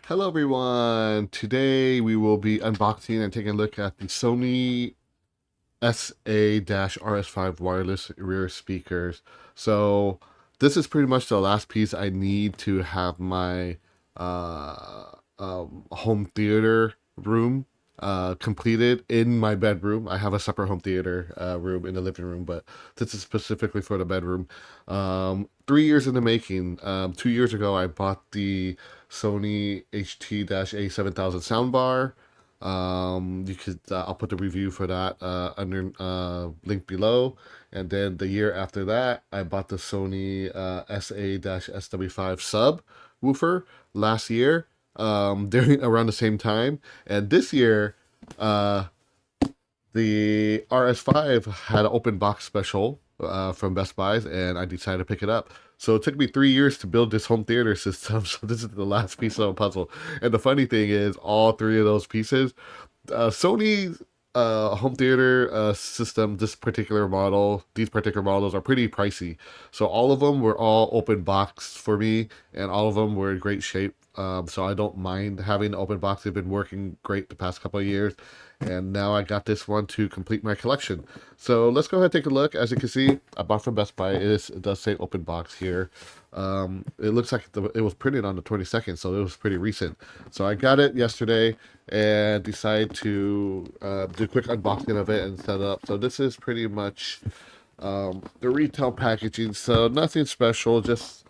Hello everyone! Today we will be unboxing and taking a look at the Sony SA-RS5 wireless rear speakers. So this is pretty much the last piece I need to have my home theater room completed in my bedroom. I have a separate home theater room in the living room, but this is specifically for the bedroom. 3 years in the making. 2 years ago, I bought the Sony HT-A7000 soundbar. I'll put the review for that under link below. And then the year after that, I bought the Sony SA-SW5 sub woofer last year, during around the same time. And this year, uh, the RS5 had an open box special from Best Buys, and I decided to pick it up. So it took me 3 years to build this home theater system. So this is the last piece of the puzzle. And the funny thing is, all three of those pieces, Sony's home theater system, these particular models are pretty pricey. So all of them were all open box for me, and all of them were in great shape. So I don't mind having the open box. They've been working great the past couple of years, and now I got this one to complete my collection. So let's go ahead and take a look. As you can see, I bought from Best Buy. It does say open box here. It looks like it was printed on the 22nd, so it was pretty recent. So I got it yesterday and decided to do a quick unboxing of it and set it up. So this is pretty much the retail packaging. So nothing special, just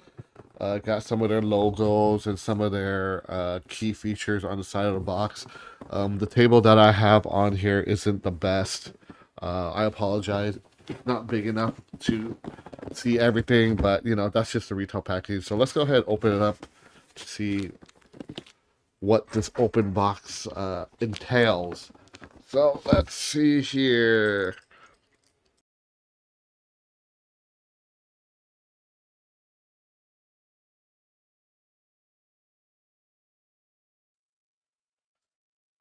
got some of their logos and some of their key features on the side of the box. The table that I have on here isn't the best. I apologize. It's not big enough to see everything, but you know, that's just the retail package. So let's go ahead and open it up to see what this open box entails. So let's see here.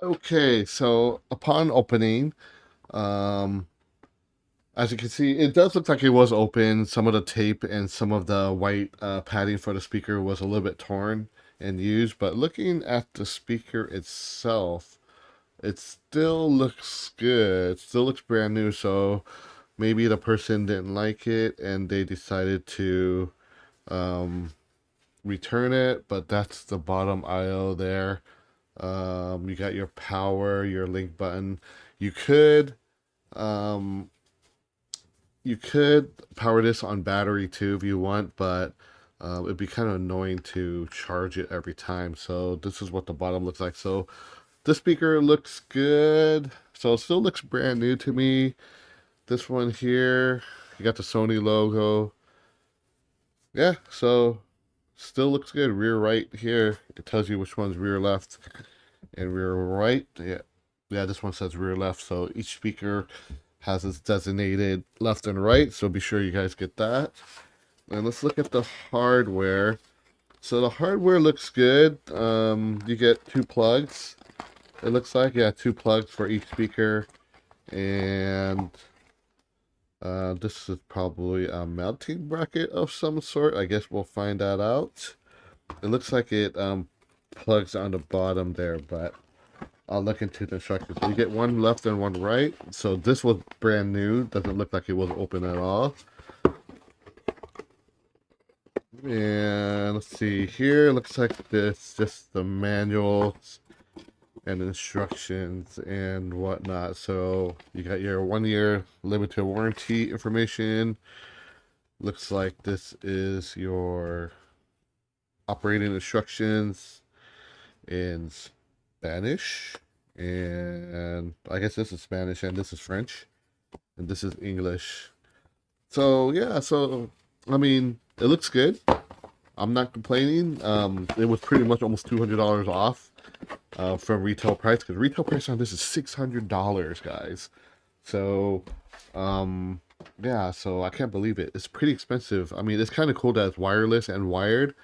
Okay, so upon opening, um, as you can see, it does look like it was open. Some of the tape and some of the white padding for the speaker was a little bit torn and used, but looking at the speaker itself, it still looks good. It still looks brand new, so maybe the person didn't like it and they decided to um, return it, but that's the bottom IO there. You got your power, your link button. You could um, you could power this on battery too if you want, but it'd be kind of annoying to charge it every time. So this is what the bottom looks like. So this speaker looks good. So it still looks brand new to me. This one here, you got the Sony logo. Yeah, so still looks good. Rear right here, it tells you which one's rear left and rear right. Yeah, this one says rear left. So each speaker has its designated left and right. So be sure you guys get that. And let's look at the hardware. So the hardware looks good. You get two plugs. It looks like, yeah, two plugs for each speaker. And this is probably a mounting bracket of some sort. I guess we'll find that out. It looks like it plugs on the bottom there, but I'll look into the instructions. So you get one left and one right. So this was brand new. Doesn't look like it was open at all. And let's see here. Looks like this just the manuals and instructions and whatnot. So you got your 1 year limited warranty information. Looks like this is your operating instructions in Spanish. And I guess this is Spanish and this is French. And this is English. So yeah, so I mean, it looks good. I'm not complaining. It was pretty much almost $200 off from retail price, because retail price on this is $600, guys. So, yeah, so I can't believe it. It's pretty expensive. I mean, it's kind of cool that it's wireless and wired,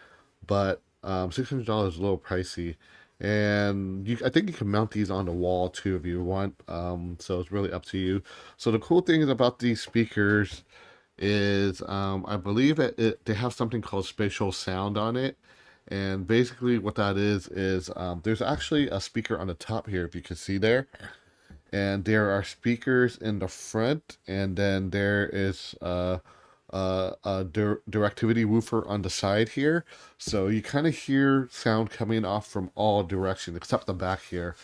but $600 is a little pricey. And I think you can mount these on the wall too if you want. So it's really up to you. So the cool thing about these speakers is I believe they have something called spatial sound on it, And basically what that is there's actually a speaker on the top here, if you can see there. And there are speakers in the front, and then there is a directivity woofer on the side here. So you kind of hear sound coming off from all directions except the back here.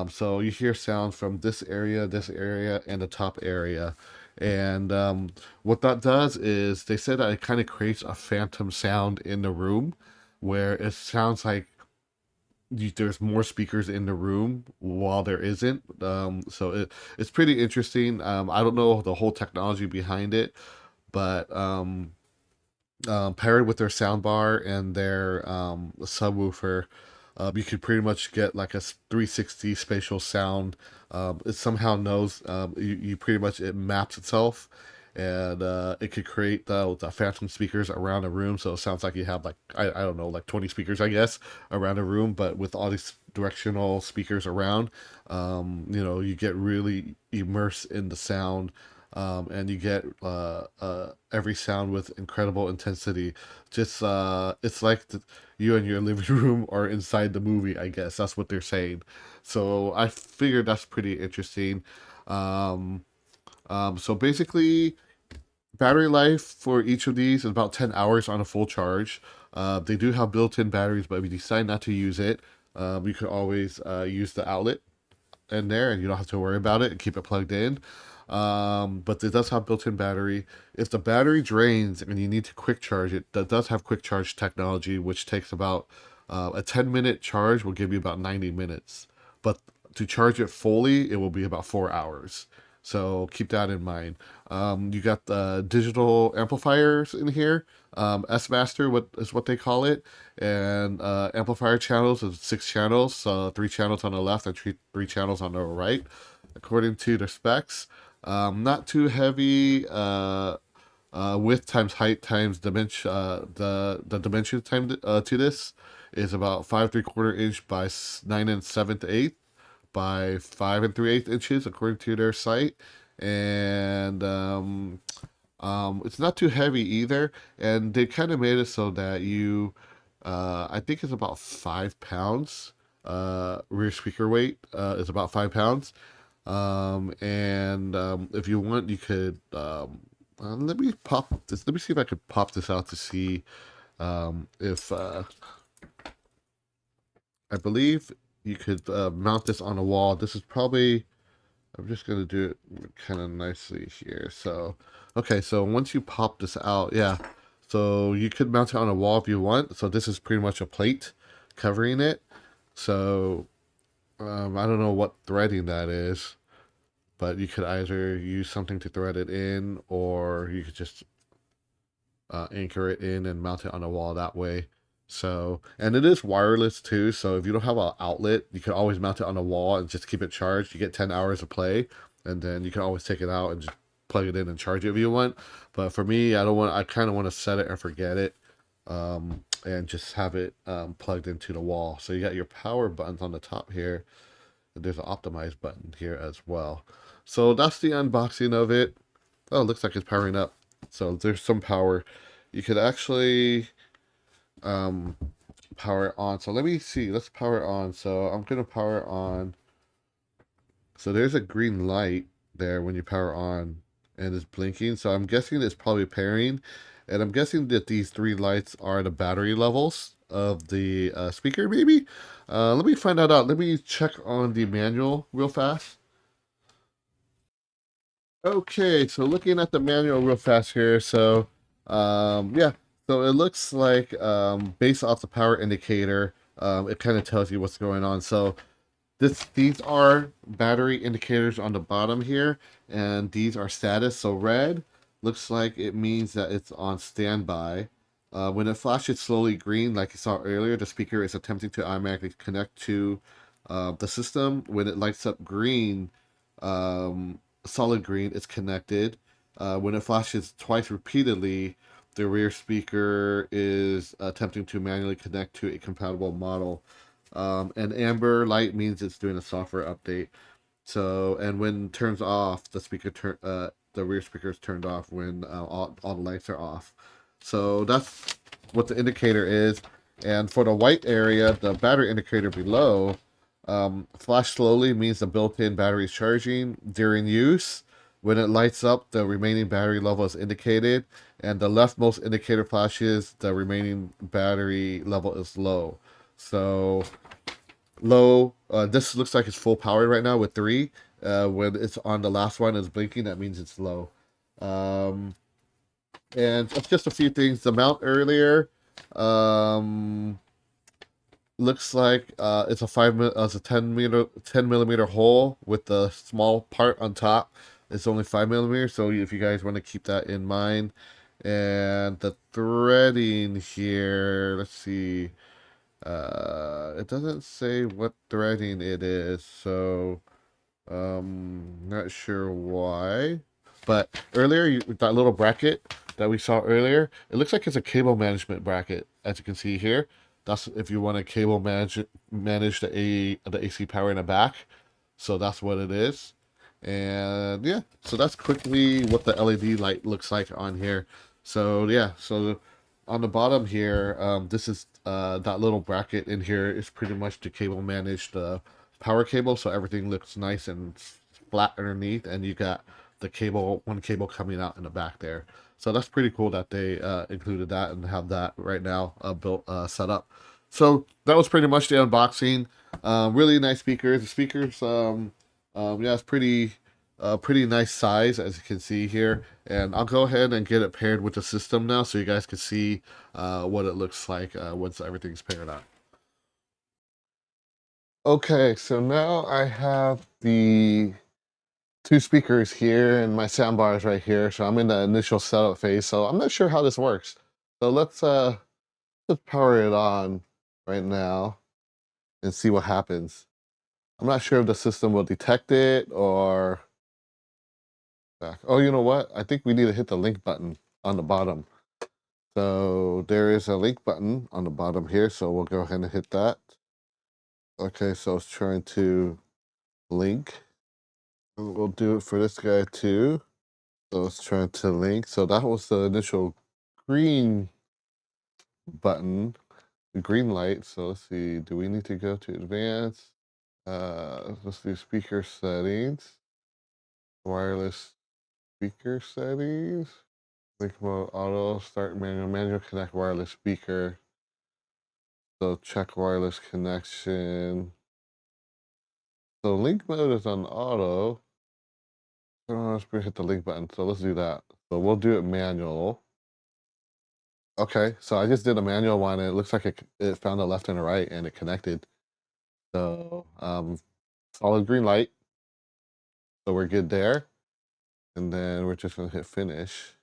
So you hear sound from this area, and the top area. And what that does is they said that it kind of creates a phantom sound in the room where it sounds like there's more speakers in the room while there isn't. So it's pretty interesting. I don't know the whole technology behind it, but paired with their soundbar and their subwoofer, you could pretty much get like a 360 spatial sound. It somehow knows you pretty much it maps itself, and it could create the phantom speakers around a room. So it sounds like you have like I don't know, like 20 speakers, I guess, around a room, but with all these directional speakers around, you get really immersed in the sound. And you get every sound with incredible intensity. Just it's like you and your living room are inside the movie. I guess that's what they're saying. So I figured that's pretty interesting. Um, so basically, battery life for each of these is about 10 hours on a full charge. They do have built-in batteries, but if you decide not to use it, you could always use the outlet in there, and you don't have to worry about it and keep it plugged in. But it does have built-in battery. If the battery drains and you need to quick charge it, that does have quick charge technology, which takes about a 10-minute charge will give you about 90 minutes. But to charge it fully, it will be about 4 hours. So keep that in mind. You got the digital amplifiers in here. S Master, what is what they call it, and amplifier channels is 6 channels. 3 channels on the left and three channels on the right, according to the specs. Not too heavy. Width times height times dimension. The dimension time to this is about 5 3/4 inch by 9 7/8 by 5 3/8 inches, according to their site. And it's not too heavy either. And they kind of made it so that I think it's about 5 pounds. Rear speaker weight is about 5 pounds. And if you want, you could. Let me pop this. Let me see if I could pop this out to see if I believe you could mount this on a wall. This is probably. I'm just gonna do it kind of nicely here. So, okay. So once you pop this out, yeah. So you could mount it on a wall if you want. So this is pretty much a plate covering it. So I don't know what threading that is, but you could either use something to thread it in, or you could just anchor it in and mount it on a wall that way. So, and it is wireless too. So if you don't have an outlet, you can always mount it on a wall and just keep it charged. You get 10 hours of play, and then you can always take it out and just plug it in and charge it if you want. But for me, I don't want. I kind of want to set it and forget it, and just have it plugged into the wall. So you got your power buttons on the top here. And there's an optimize button here as well. So that's the unboxing of it. Oh, it looks like it's powering up. So there's some power. You could actually power it on. So let me see. Let's power it on. So I'm gonna power it on. So there's a green light there when you power on, and it's blinking. So I'm guessing it's probably pairing, and I'm guessing that these three lights are the battery levels of the speaker. Maybe. Let me find that out. Let me check on the manual real fast. Okay, so looking at the manual real fast here, so yeah, so it looks like based off the power indicator, it kind of tells you what's going on. So these are battery indicators on the bottom here, and these are status. So red looks like it means that it's on standby. When it flashes slowly green, like you saw earlier, the speaker is attempting to automatically connect to the system. When it lights up green, solid green, it's connected. When it flashes twice repeatedly, the rear speaker is attempting to manually connect to a compatible model. And amber light means it's doing a software update. So, and when it turns off, the rear speaker is turned off when all the lights are off. So that's what the indicator is. And for the white area, the battery indicator below, flash slowly means the built-in battery is charging during use. When it lights up, the remaining battery level is indicated, and the leftmost indicator flashes, the remaining battery level is low. So low. This looks like it's full powered right now with 3. When it's on the last one, it's blinking. That means it's low. Um, and it's just a few things. The mount earlier, um, looks like it's a it's a 10 millimeter hole with the small part on top. It's only 5 millimeters, so if you guys want to keep that in mind. And the threading here, let's see. It doesn't say what threading it is, so not sure why. But earlier, that little bracket that we saw earlier, it looks like it's a cable management bracket, as you can see here. That's if you want to cable manage the AC power in the back. So that's what it is. And yeah, so that's quickly what the LED light looks like on here. So yeah, so on the bottom here, this is that little bracket in here is pretty much to cable manage the power cable, so everything looks nice and flat underneath, and you got the one cable coming out in the back there. So that's pretty cool that they included that and have that right now built set up. So that was pretty much the unboxing. Really nice speakers. The speakers, yeah, it's pretty nice size, as you can see here. And I'll go ahead and get it paired with the system now, so you guys can see what it looks like once everything's paired up. Okay, so now I have the 2 speakers here and my soundbar is right here. So I'm in the initial setup phase. So I'm not sure how this works. So let's power it on right now and see what happens. I'm not sure if the system will detect it or back. Oh, you know what? I think we need to hit the link button on the bottom. So there is a link button on the bottom here. So we'll go ahead and hit that. Okay, so it's trying to link. We'll do it for this guy too. So it's trying to link. So that was the initial green button, the green light. So let's see, do we need to go to advanced? Let's do speaker settings, wireless speaker settings, link mode auto, start manual connect wireless speaker. So check wireless connection. So link mode is on auto. Let's hit the link button. So let's do that. So we'll do it manual. Okay, so I just did a manual one and it looks like it found a left and a right and it connected. So solid green light. So we're good there. And then we're just gonna hit finish.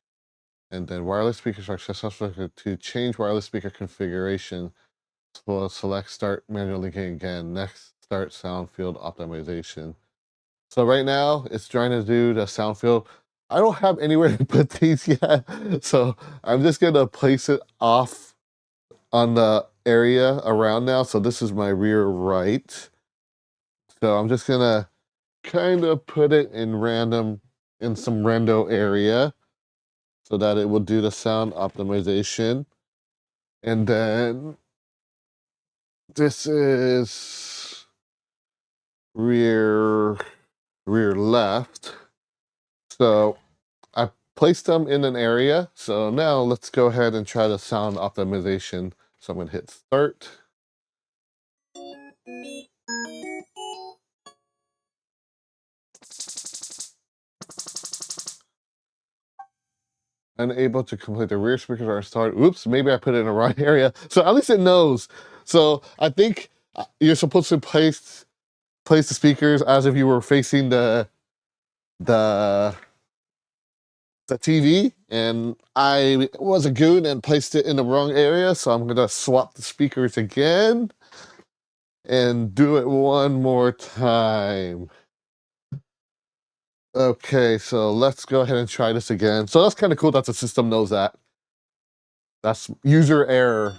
And then wireless speakers are successful to change wireless speaker configuration. So we'll select start manual linking again. Next, start sound field optimization. So right now it's trying to do the sound field. I don't have anywhere to put these yet. So I'm just gonna place it off on the area around now. So this is my rear right. So I'm just gonna kind of put it in some rando area so that it will do the sound optimization. And then this is rear left. So I placed them in an area. So now let's go ahead and try the sound optimization. So I'm gonna hit start. Unable to complete the rear speakers are installed. Oops, maybe I put it in the wrong area. So at least it knows. So I think you're supposed to place the speakers as if you were facing the TV, and I was a goon and placed it in the wrong area. So I'm gonna swap the speakers again and do it one more time. Okay, so let's go ahead and try this again. So that's kind of cool that the system knows that. That's user error.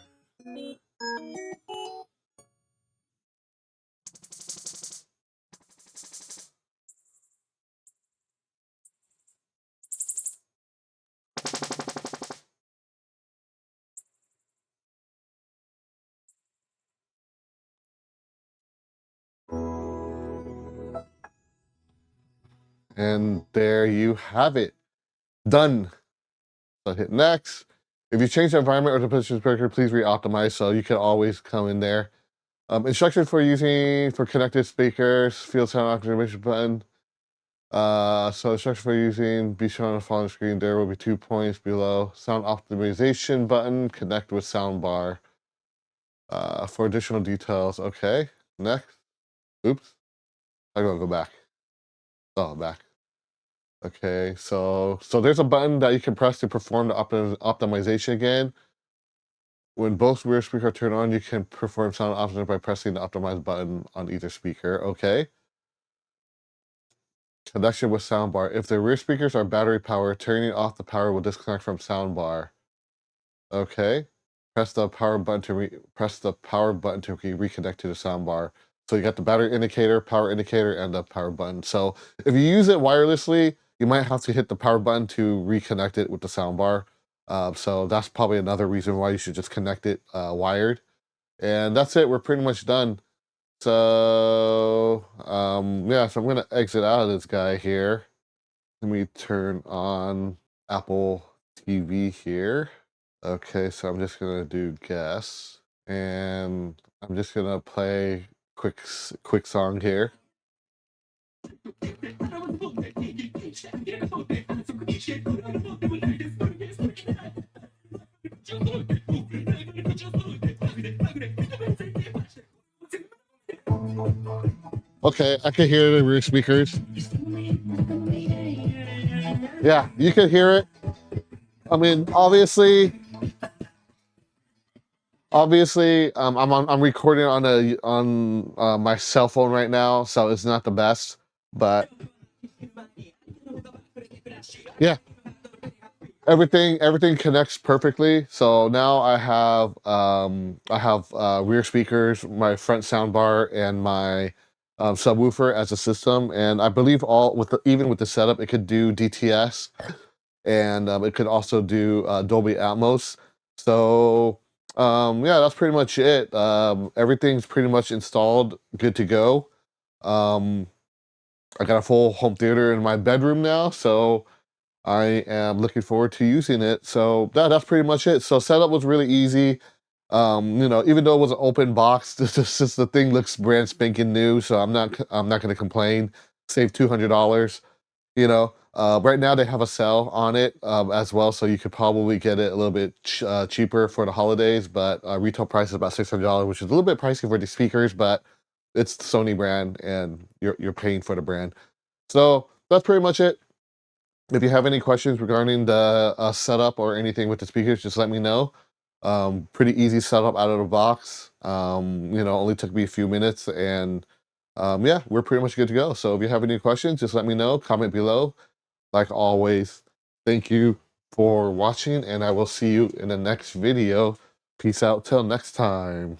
And there you have it. Done. So hit next. If you change the environment or the position speaker, please re-optimize, so you can always come in there. Instructions for using for connected speakers, field sound optimization button. So instructions for using, be shown on the following screen. There will be 2 points below. Sound optimization button, connect with soundbar. For additional details, okay. Next. Oops. I'm gonna go back. Oh, back. Okay, so there's a button that you can press to perform the optimization again. When both rear speakers are turned on, you can perform sound optimization by pressing the optimize button on either speaker. Okay. Connection with soundbar. If the rear speakers are battery powered, turning off the power will disconnect from soundbar. Okay. Press the power button to reconnect to the soundbar. So you got the battery indicator, power indicator, and the power button. So if you use it wirelessly, you might have to hit the power button to reconnect it with the soundbar. So that's probably another reason why you should just connect it wired. And that's it. We're pretty much done. So yeah, so I'm gonna exit out of this guy here. Let me turn on Apple TV here. Okay, so I'm just gonna do guess, and I'm just gonna play quick song here. Okay, I can hear the rear speakers. Yeah, you can hear it. I mean, obviously, I'm recording on my cell phone right now, so it's not the best, but yeah, everything connects perfectly. So now I have rear speakers, my front soundbar, and my subwoofer as a system, and I believe even with the setup, it could do DTS, and it could also do Dolby Atmos. So yeah, that's pretty much it. Everything's pretty much installed, good to go. I got a full home theater in my bedroom now, so I am looking forward to using it. So that's pretty much it. So setup was really easy. Even though it was an open box, just the thing looks brand spanking new, so I'm not gonna complain. Save $200. Right now they have a sale on it as well, so you could probably get it a little bit cheaper for the holidays, but retail price is about $600, which is a little bit pricey for the speakers, but it's the Sony brand and you're paying for the brand. So that's pretty much it. If you have any questions regarding the setup or anything with the speakers, just let me know. Pretty easy setup out of the box. Only took me a few minutes, and yeah, we're pretty much good to go. So if you have any questions, just let me know, comment below. Like always, thank you for watching, and I will see you in the next video. Peace out till next time.